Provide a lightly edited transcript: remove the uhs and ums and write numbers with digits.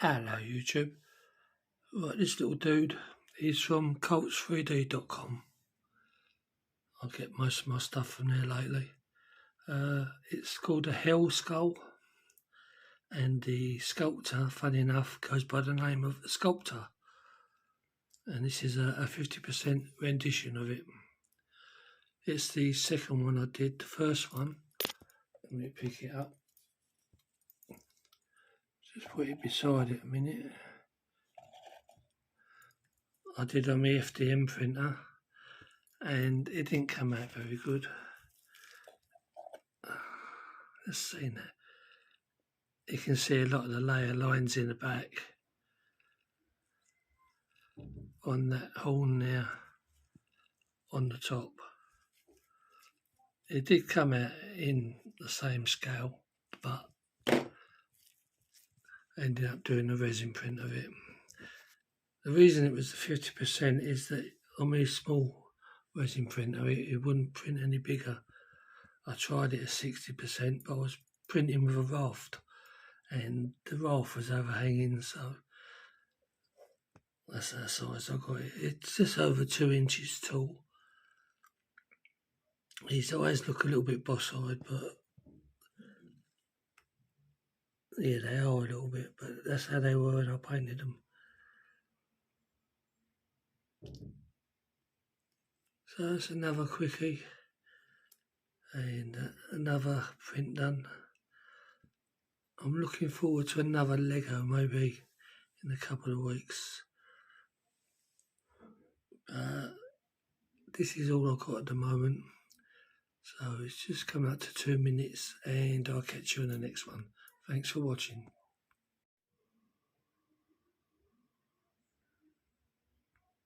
Hello YouTube. Right, this little dude is from cults3d.com. I get most of my stuff from there lately. It's called a Hell Skull, and the sculptor, funny enough, goes by the name of the sculptor. And this is a 50% rendition of it. It's the second one I did. The first one, let me pick it up. Just put it beside it a minute. I did on my FDM printer, and it didn't come out very good. Let's see now. You can see a lot of the layer lines in the back on that horn there on the top. It did come out in the same scale, but I ended up doing a resin print of it. The reason it was 50% is that on my small resin printer it wouldn't print any bigger. I tried it at 60%, but I was printing with a raft, and the raft was overhanging, so that's the size I got it. It's just over 2 inches tall. His eyes look a little bit boss-eyed, but yeah, they are a little bit, but that's how they were when I painted them. So that's another quickie, and another print done. I'm looking forward to another Lego maybe in a couple of weeks. This is all I've got at the moment, so it's just come up to 2 minutes, and I'll catch you in the next one. Thanks for watching.